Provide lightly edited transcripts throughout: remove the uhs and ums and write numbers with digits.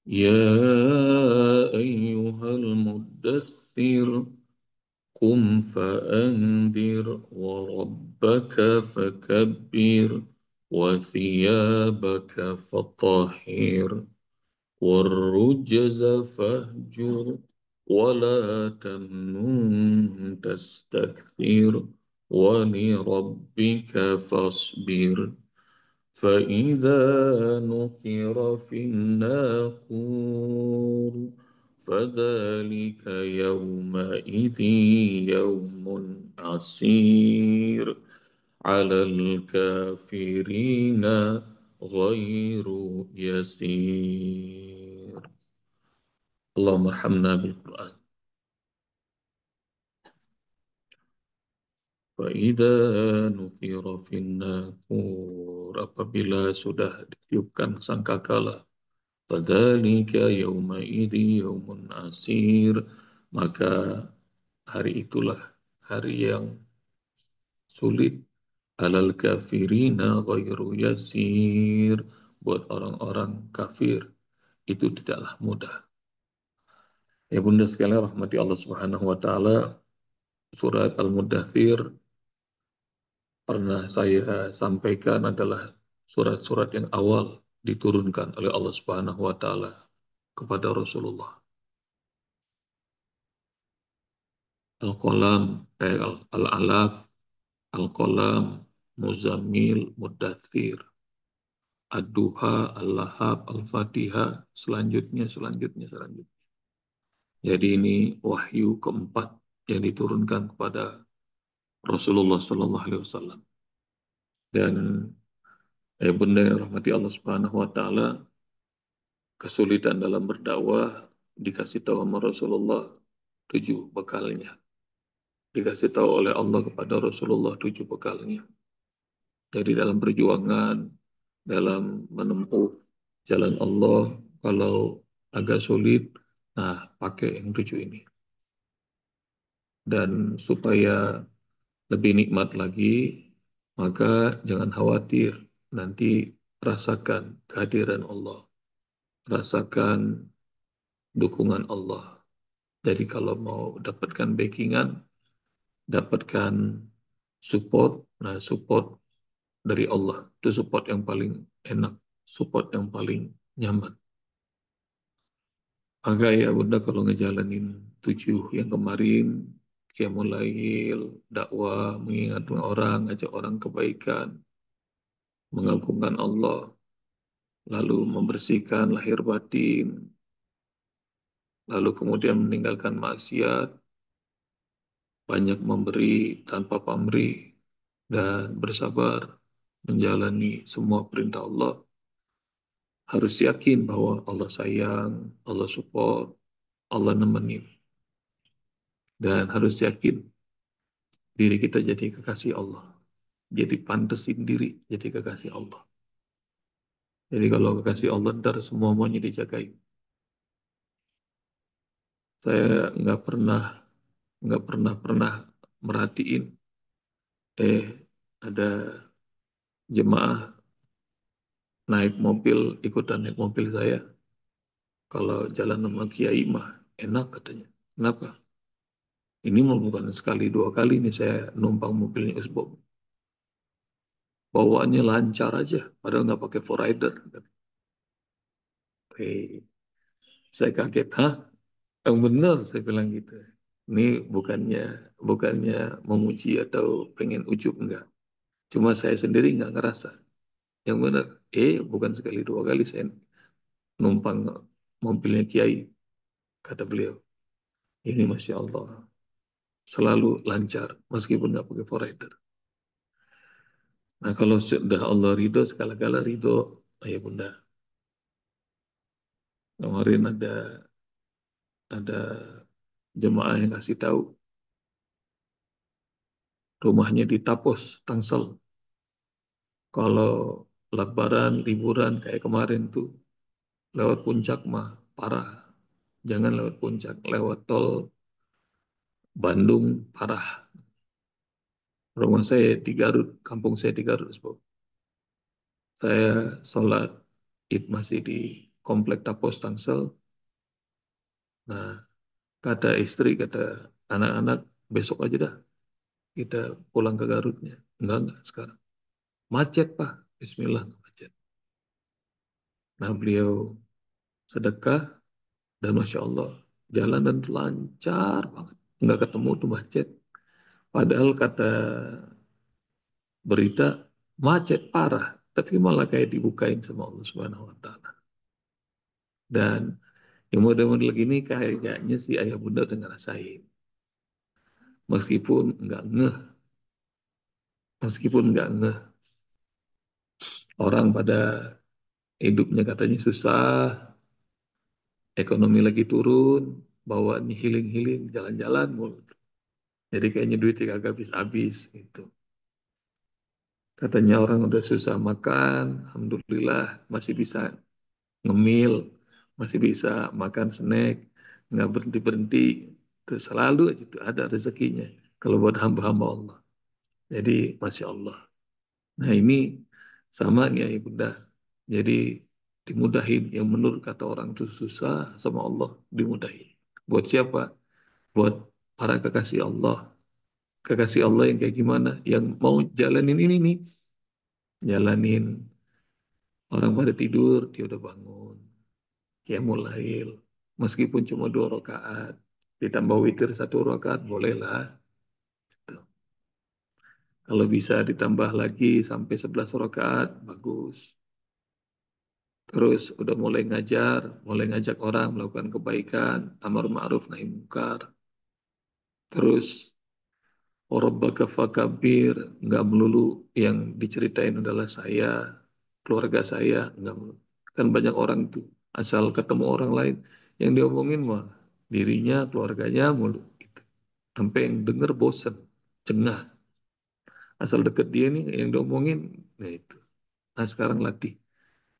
يا أيها المدثر قم فأنذر وربك فكبر وثيابك فطهر والرجز فاهجر ولا تمنن تستكثر ولربك فاصبر فإذا نقر في الناقور فذلك يومئذ يوم عسير على الكافرين غير يسير. اللهم ارحمنا بالقرآن. فإذا نقر في الناقور, apabila sudah ditiupkan sangkakala, fadzalika yaumaidzi yaumun asir, maka hari itulah hari yang sulit. Alal kafirina ghairu yasir, buat orang-orang kafir itu tidaklah mudah. Ya bunda sekalian rahmati Allah Subhanahu wa taala, surat Al-Mudaththir pernah saya sampaikan adalah surat-surat yang awal diturunkan oleh Allah Subhanahu wa taala kepada Rasulullah. Al-Qalam, Al-Alaq, Al-Qalam, Muzammil, Mudaththir, Ad-Duha, Al-Lahab, Al-Fatihah, selanjutnya. Jadi ini wahyu keempat yang diturunkan kepada Rasulullah Sallallahu Alaihi Wasallam. Dan benda yang rahmati Allah Subhanahu Wa Taala, kesulitan dalam berdakwah dikasih tahu sama Rasulullah 7 bekalnya. Dikasih tahu oleh Allah kepada Rasulullah 7 bekalnya. Jadi dalam perjuangan, dalam menempuh jalan Allah, kalau agak sulit, nah pakai yang 7 ini. Dan supaya lebih nikmat lagi, maka jangan khawatir, nanti rasakan kehadiran Allah, rasakan dukungan Allah. Jadi kalau mau dapatkan backingan, dapatkan support, nah support dari Allah, itu support yang paling enak, support yang paling nyaman. Maka ya bunda kalau ngejalanin 7 yang kemarin, qiyamul lail, dakwah, mengingatkan orang, ajak orang kebaikan, mengagungkan Allah, lalu membersihkan lahir batin, lalu kemudian meninggalkan maksiat, banyak memberi tanpa pamrih, dan bersabar menjalani semua perintah Allah. Harus yakin bahwa Allah sayang, Allah support, Allah nemenin. Dan harus yakin diri kita jadi kekasih Allah. Jadi pantesin diri jadi kekasih Allah. Jadi kalau kekasih Allah ntar semua maunya dijagain. Saya nggak pernah merhatiin ada jemaah naik mobil, ikutan naik mobil saya. Kalau jalan sama kiai mah enak katanya. Kenapa? Ini mau bukan sekali 2 kali nih saya numpang mobilnya Usbok. Bawaannya lancar aja, padahal nggak pakai four rider. Saya kaget, hah? Yang benar saya bilang gitu. Ini bukannya memuji atau pengen ujub enggak. Cuma saya sendiri nggak ngerasa. Yang benar, bukan sekali 2 kali saya numpang mobilnya Kiai, kata beliau. Ini Masya Allah, selalu lancar, meskipun nggak pakai rider. Nah kalau sudah Allah ridho, segala-gala ridho, ya bunda. Kemarin ada jemaah yang kasih tahu, rumahnya di Tapos, Tangsel. Kalau lebaran, liburan kayak kemarin tuh, lewat puncak mah parah. Jangan lewat puncak, lewat tol Bandung parah. Rumah saya di Garut, kampung saya di Garut, Bos. Saya sholat Id masih di Komplek Tapos Tangsel. Nah, kata istri, kata anak-anak, besok aja dah kita pulang ke Garutnya. Enggak sekarang. Macet, Pak. Bismillah, nggak macet. Nah, beliau sedekah dan Masya Allah, jalanan lancar banget. Nggak ketemu tuh macet. Padahal kata berita, macet parah. Tapi malah kayak dibukain sama Allah Subhanahu wa Ta'ala. Dan yang model-model gini kayaknya si ayah bunda udah ngerasain. Meskipun nggak ngeh, meskipun nggak ngeh, orang pada hidupnya katanya susah, ekonomi lagi turun, bawaannya healing-healing, jalan-jalan mulu. Jadi kayaknya duitnya kagak habis-habis gitu. Katanya orang udah susah makan, alhamdulillah masih bisa ngemil, masih bisa makan snack, nggak berhenti-berhenti. Terus selalu aja tuh ada rezekinya kalau buat hamba-hamba Allah. Jadi Masya Allah. Nah ini sama nih ya Bunda. Jadi dimudahin. Yang menurut kata orang itu susah sama Allah dimudahin. Buat siapa? Buat para kekasih Allah. Kekasih Allah yang kayak gimana? Yang mau jalanin ini nih. Jalanin orang pada tidur, dia udah bangun. Qiyamul Lail. Meskipun cuma 2 rakaat. Ditambah witir 1 rakaat, bolehlah. Kalau bisa ditambah lagi sampai 11 rakaat, bagus. Terus udah mulai ngajar, mulai ngajak orang melakukan kebaikan, amar ma'ruf nahi mungkar. Terus Warabbaka fakabir, nggak melulu yang diceritain adalah saya, keluarga saya, nggak melulu. Kan banyak orang tuh, asal ketemu orang lain, yang diomongin mah dirinya, keluarganya mulu. Gitu. Sampai yang denger bosen, cengah. Asal deket dia nih, yang diomongin, nah itu. Nah sekarang latih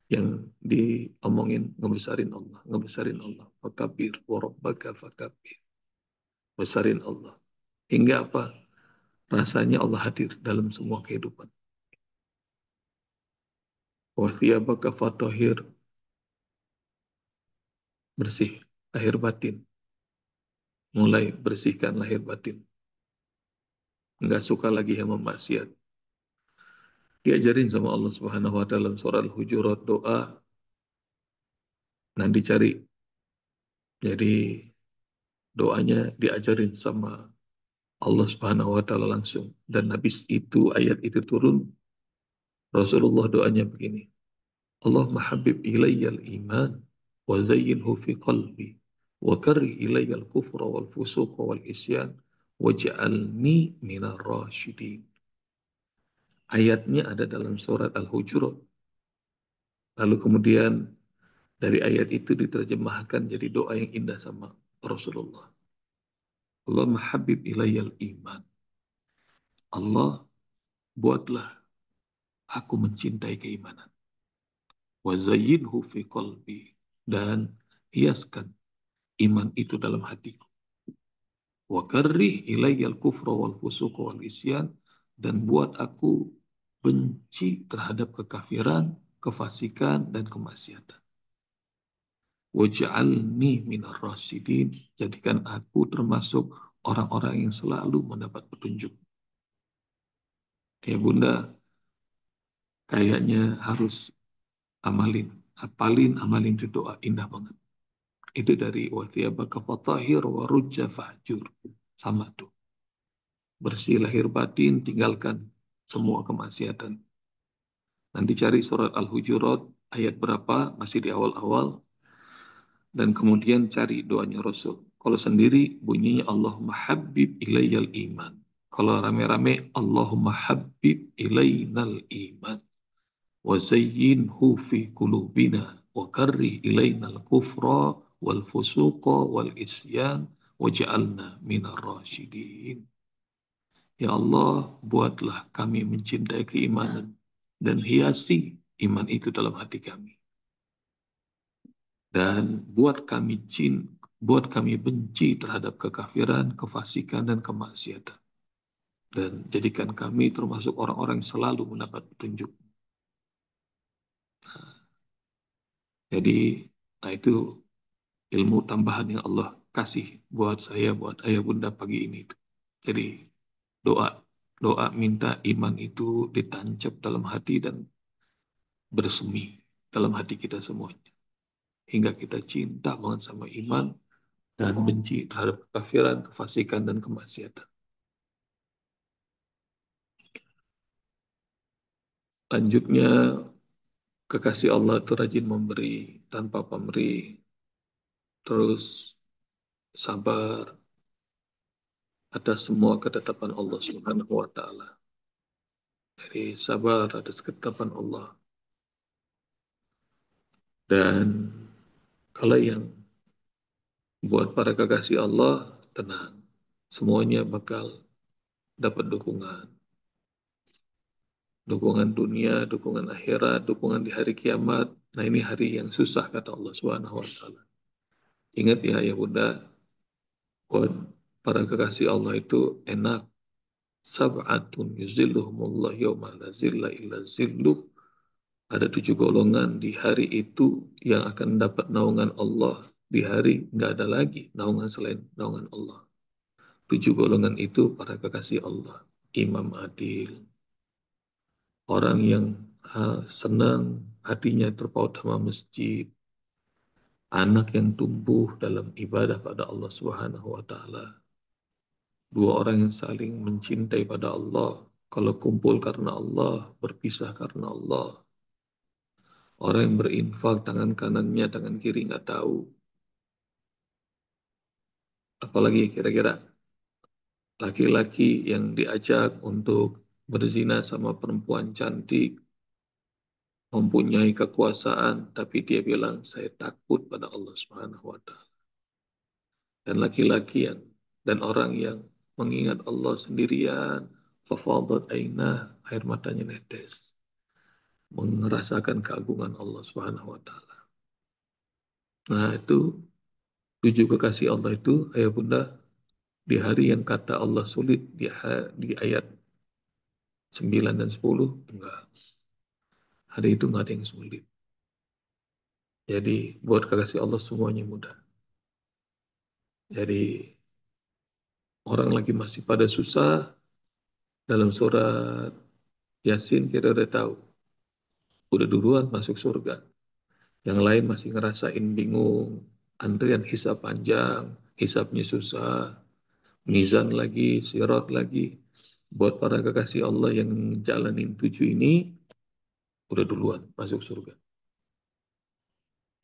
yang diomongin ngebesarin Allah, ngebesarin Allah. Fakabir, warabbaka fakabir. Besarin Allah. Hingga apa? Rasanya Allah hadir dalam semua kehidupan. Wathiyabaka fatahir, bersih lahir batin. Mulai bersihkan lahir batin. Enggak suka lagi yang maksiat. Diajarin sama Allah Subhanahu wa taala dalam surah Al-Hujurat doa. Nanti cari. Jadi doanya diajarin sama Allah Subhanahu wa taala langsung. Dan habis itu ayat itu turun, Rasulullah doanya begini. Allahumma habib ilayyal iman wa zayyinhu fi qalbi wa karri ilayyal kufra wal fusuqa wal isyan waj'alni minar rasyidin. Ayatnya ada dalam surat Al-Hujurat. Lalu kemudian dari ayat itu diterjemahkan jadi doa yang indah sama Rasulullah. Allahumma habib ilayyal iman. Allah, buatlah aku mencintai keimanan. Wa zayyinhu fi qalbi, dan hiaskan iman itu dalam hatiku. Wa karrih ilayyal kufra wal fusuqa wal isyan, dan buat aku benci terhadap kekafiran, kefasikan dan kemaksiatan. Waj'alni minar rasyidin, jadikan aku termasuk orang-orang yang selalu mendapat petunjuk. Ya Bunda, kayaknya harus amalin, amalin itu doa indah banget. Itu dari wathiyabaka fatahir wa rujja fahjur. Sama tuh. Bersih lahir batin, tinggalkan semua kemaksiatan. Nanti cari surat Al-Hujurat, ayat berapa, masih di awal-awal. Dan kemudian cari doanya Rasul. Kalau sendiri bunyinya Allahumma habib ilayyal iman. Kalau rame-rame Allahumma habib ilaynal iman. Wa zayyinhu fi kulubina. Wa karrih ilaynal kufra wal fusuqa wal isyan. Wa ja'alna minar rasyidin. Ya Allah, buatlah kami mencintai keimanan dan hiasi iman itu dalam hati kami. Dan buat kami benci terhadap kekafiran, kefasikan, dan kemaksiatan. Dan jadikan kami termasuk orang-orang yang selalu mendapat petunjuk. Jadi, nah itu ilmu tambahan yang Allah kasih buat saya, buat ayah bunda pagi ini. Jadi doa, doa minta iman itu ditancap dalam hati dan bersemi dalam hati kita semuanya. Hingga kita cinta banget sama iman dan benci terhadap kekafiran, kefasikan, dan kemaksiatan. Lanjutnya, kekasih Allah itu rajin memberi tanpa pamrih, terus sabar atas semua ketetapan Allah Subhanahu wa taala. Jadi sabar atas ketetapan Allah. Dan kalau yang buat para kekasih Allah, tenang. Semuanya bakal dapat dukungan. Dukungan dunia, dukungan akhirat, dukungan di hari kiamat. Nah ini hari yang susah kata Allah Subhanahu wa taala. Ingat ya Bunda, buat para kekasih Allah itu enak. Sab'atun yuzilluhumullah yawma la zilla illa zilluh. Ada 7 golongan di hari itu yang akan dapat naungan Allah. Di hari nggak ada lagi naungan selain naungan Allah. 7 golongan itu para kekasih Allah. Imam adil, orang yang senang hatinya terpaut sama masjid, anak yang tumbuh dalam ibadah pada Allah Subhanahu wa taala, 2 orang yang saling mencintai pada Allah, kalau kumpul karena Allah, berpisah karena Allah. Orang yang berinfak tangan kanannya, tangan kiri nggak tahu. Apalagi kira-kira laki-laki yang diajak untuk berzina sama perempuan cantik, mempunyai kekuasaan, tapi dia bilang, saya takut pada Allah Subhanahu wa Ta'ala. Dan laki-laki yang dan orang yang mengingat Allah sendirian, fafadat ainah, air matanya netes, merasakan keagungan Allah Subhanahu wa Ta'ala. Nah, itu 7 kekasih Allah itu, ayah bunda, di hari yang kata Allah sulit, di ayat 9 dan 10, enggak. Hari itu enggak ada yang sulit. Jadi, buat kekasih Allah semuanya mudah. Jadi, orang lagi masih pada susah, dalam surat Yasin kita udah tahu, udah duluan masuk surga. Yang lain masih ngerasain bingung, antrian hisab panjang, hisabnya susah, mizan lagi, sirat lagi. Buat para kekasih Allah yang jalanin 7 ini, udah duluan masuk surga.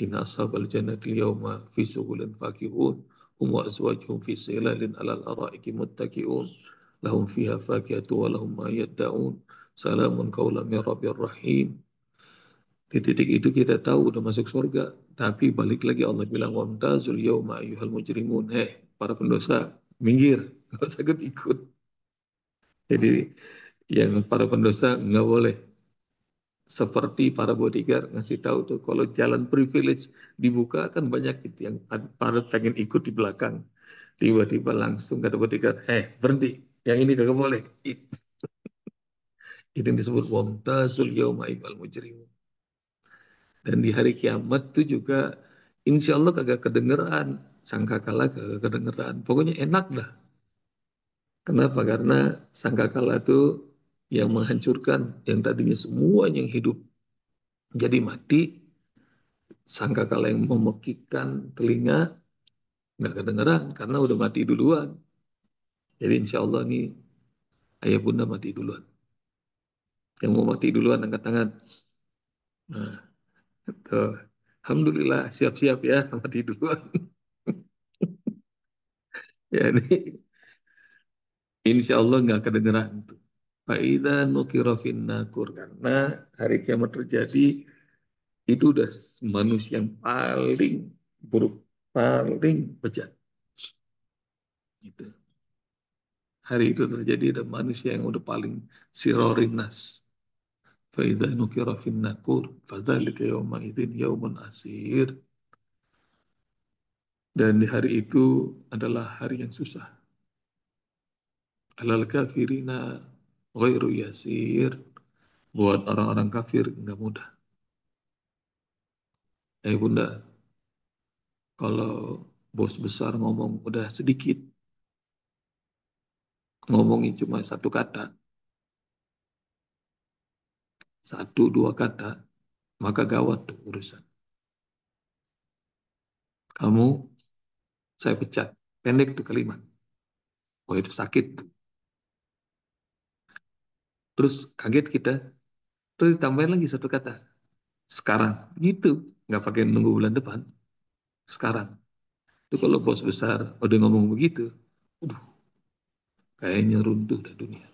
Inna ashabal jannati yawma fi syughulin fakihun, hum wa azwajuhum fi silalin alal araiki muttaki'un, lahum fiha fakihatu wa lahum ma yadda'un, salamun qawlan min rabbir rahim. Di titik itu kita tahu udah masuk surga, tapi balik lagi Allah bilang, wamtazul yawma ayyuhal mujrimun. Para pendosa, minggir, nggak usah ikut. Jadi yang para pendosa nggak boleh seperti para bodyguard ngasih tahu tuh kalau jalan privilege dibuka kan banyak itu yang pada pengen ikut di belakang, tiba-tiba langsung kata bodyguard, berhenti, yang ini kagak boleh. Itu yang disebut wamtazul yauma ayyuhal mujrimun. Dan di hari kiamat tuh juga insya Allah kagak kedengeran sangkakala, kagak kedengeran, pokoknya enak dah. Kenapa? Karena sangkakala itu yang menghancurkan yang tadinya semua yang hidup jadi mati. Sangkakala yang memekikkan telinga nggak kedengeran karena udah mati duluan. Jadi insya Allah nih ayah bunda mati duluan. Yang mau mati duluan angkat tangan. Nah, tuh. Alhamdulillah siap-siap ya mati duluan. Ya ini insya Allah nggak kedengeran tuh. Faidah nukira nakur, karena hari kiamat terjadi itu udah manusia yang paling buruk, paling bejat. Gitu. Hari itu terjadi ada manusia yang udah paling sirorinas. فإذا نكر في الناقور فذلك يومئذ يوم asir. Dan di hari itu adalah hari yang susah. Alal kafirina ghairu yasir. Buat orang-orang kafir nggak mudah. Bunda, kalau bos besar ngomong udah sedikit, ngomongin cuma satu kata, satu dua kata, maka gawat tuh urusan. Kamu, saya pecat. Pendek tuh kalimat. Oh itu sakit tuh. Terus kaget kita, terus ditambahin lagi satu kata. Sekarang, gitu. Nggak pakai nunggu bulan depan. Sekarang. Itu kalau bos besar udah ngomong begitu, udah kayaknya runtuh dah dunia.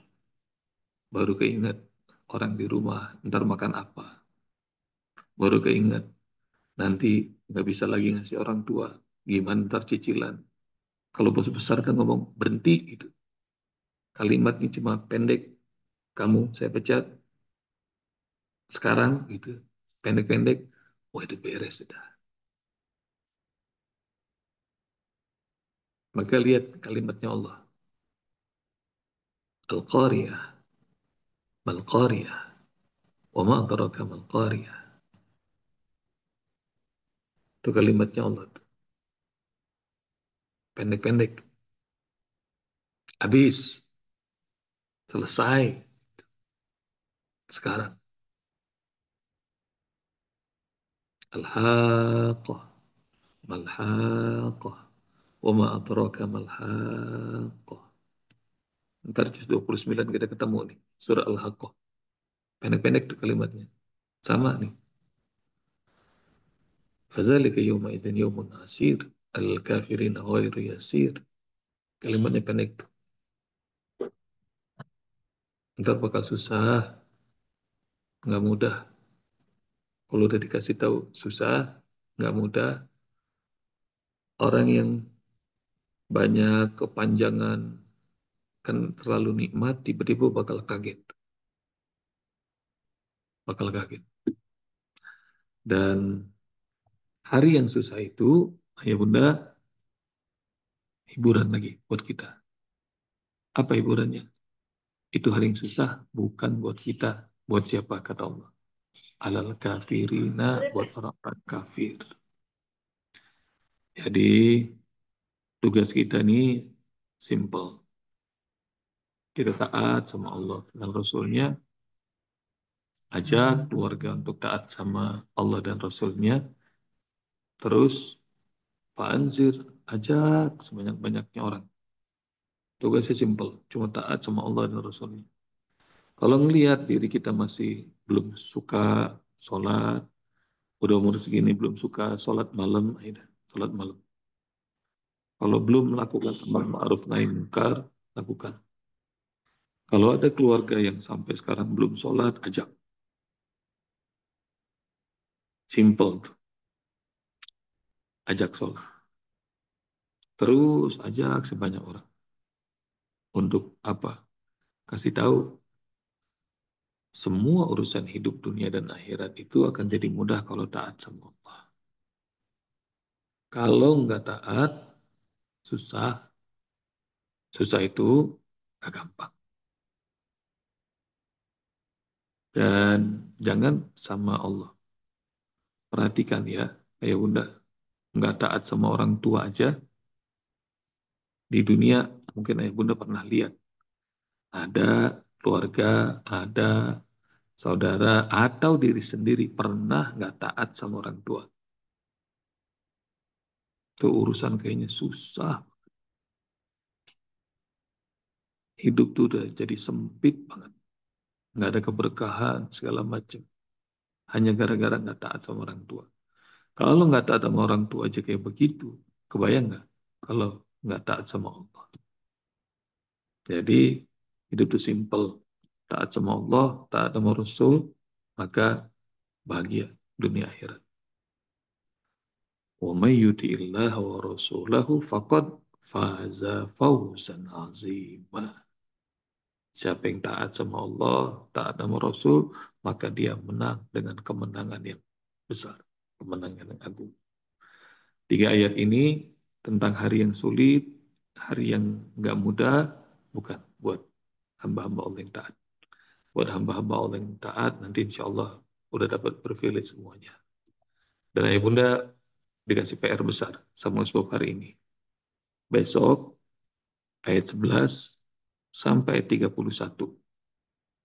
Baru keinget orang di rumah, ntar makan apa. Baru keinget, nanti nggak bisa lagi ngasih orang tua. Gimana ntar cicilan. Kalau bos besar kan ngomong berhenti gitu. Kalimatnya cuma pendek. Kamu saya pecat sekarang gitu. Pendek-pendek. Wah itu beres sudah. Maka lihat kalimatnya Allah. Al-Qariyah. Mal-Qariyah. Wa ma adraka mal-Qariyah. Itu kalimatnya Allah. Pendek-pendek. Habis. Selesai. Sekarang. Al-Haqqah. Mal-Haqqah. Wa ma adraka mal-Haqqah. Ntar juz 29 kita ketemu nih. Surah Al-Haqqah. Pendek-pendek tuh kalimatnya. Sama nih. Fadzalika yawma idzin yawmun asir. Al-kafirina ghairu yasir. Kalimatnya pendek tuh. Ntar bakal susah. Nggak mudah. Kalau udah dikasih tahu susah. Nggak mudah. Orang yang banyak kepanjangan kan terlalu nikmat, tiba-tiba bakal kaget. Bakal kaget. Dan hari yang susah itu, ayah bunda, hiburan lagi buat kita. Apa hiburannya? Itu hari yang susah, bukan buat kita. Buat siapa, kata Allah. Alal kafirina, buat orang-orang kafir. Jadi, tugas kita ini simple. Kita taat sama Allah dan Rasulnya, ajak keluarga untuk taat sama Allah dan Rasulnya, terus Anzir, ajak sebanyak-banyaknya orang. Tugasnya simple, cuma taat sama Allah dan Rasulnya. Kalau ngelihat diri kita masih belum suka sholat, udah umur segini belum suka sholat malam, ayo sholat malam. Kalau belum melakukan amar ma'ruf nahi munkar, lakukan. Kalau ada keluarga yang sampai sekarang belum sholat, ajak. Simple, ajak sholat. Terus ajak sebanyak orang. Untuk apa? Kasih tahu semua urusan hidup dunia dan akhirat itu akan jadi mudah kalau taat sama Allah. Kalau nggak taat, susah. Susah itu nggak gampang. Dan jangan sama Allah. Perhatikan ya, ayah bunda. Nggak taat sama orang tua aja. Di dunia mungkin ayah bunda pernah lihat. Ada keluarga, ada saudara, atau diri sendiri pernah nggak taat sama orang tua. Itu urusan kayaknya susah. Hidup tuh udah jadi sempit banget. Nggak ada keberkahan, segala macam. Hanya gara-gara nggak taat sama orang tua. Kalau nggak taat sama orang tua aja kayak begitu, kebayang nggak? Kalau nggak taat sama Allah. Jadi hidup itu simple. Taat sama Allah, taat sama Rasul, maka bahagia dunia akhirat. Wa may yuti'illah wa rasulahu faqad faza fawzan azima. Siapa yang taat sama Allah, taat sama Rasul, maka dia menang dengan kemenangan yang besar, kemenangan yang agung. Tiga ayat ini tentang hari yang sulit, hari yang nggak mudah, bukan buat hamba-hamba Allah yang taat. Buat hamba-hamba Allah yang taat, nanti insya Allah udah dapat privilege semuanya. Dan ayah bunda dikasih PR besar sama sebab hari ini. Besok ayat 11 sampai ayat 31.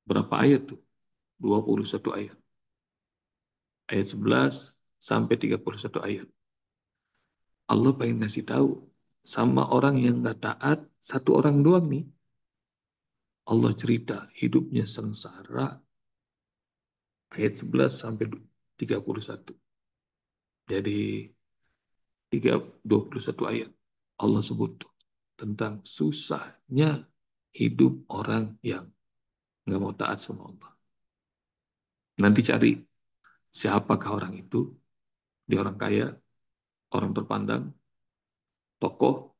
Berapa ayat tuh? 21 ayat. Ayat 11 sampai 31 ayat. Allah pengen ngasih tahu sama orang yang nggak taat, satu orang doang nih. Allah cerita hidupnya sengsara, ayat 11 sampai 31. Jadi 21 ayat Allah sebut tuh tentang susahnya hidup orang yang nggak mau taat sama Allah. Nanti cari siapakah orang itu. Dia orang kaya, orang terpandang, tokoh,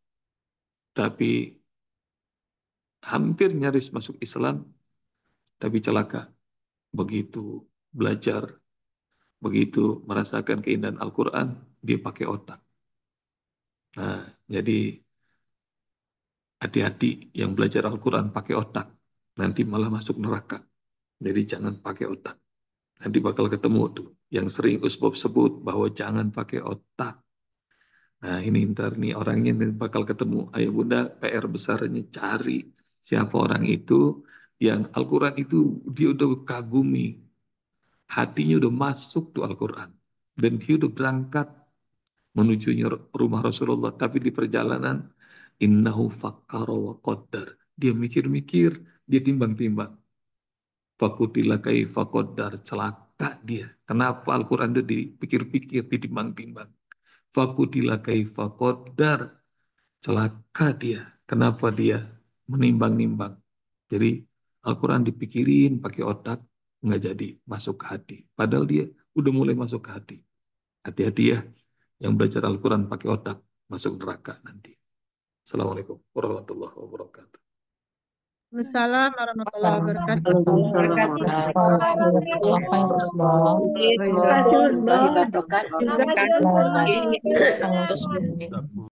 tapi hampir nyaris masuk Islam, tapi celaka. Begitu belajar, begitu merasakan keindahan Al-Quran, dia pakai otak. Nah, jadi hati-hati yang belajar Al-Quran pakai otak. Nanti malah masuk neraka. Jadi jangan pakai otak. Nanti bakal ketemu tuh. Yang sering Usbab sebut bahwa jangan pakai otak. Nah ini ntar nih orangnya bakal ketemu. Ayo bunda PR besarnya cari siapa orang itu yang Al-Quran itu dia udah kagumi. Hatinya udah masuk tuh Al-Quran. Dan dia udah berangkat menuju rumah Rasulullah. Tapi di perjalanan, innahu fakkara wa qaddar. Dia mikir-mikir, dia timbang-timbang. Fakutila kaifa qaddar. Celaka dia. Kenapa Al-Quran itu dipikir-pikir, ditimbang-timbang. Fakutila kaifa qaddar. Celaka dia. Kenapa dia menimbang-nimbang. Jadi Al-Quran dipikirin pakai otak, nggak jadi masuk ke hati. Padahal dia udah mulai masuk ke hati. Hati-hati ya, yang belajar Al-Quran pakai otak, masuk neraka nanti. Assalamualaikum warahmatullahi wabarakatuh. Waalaikumsalam warahmatullahi wabarakatuh. Apa yang Usbah? Terima kasih, Usbah. Jazakallah. Terima kasih.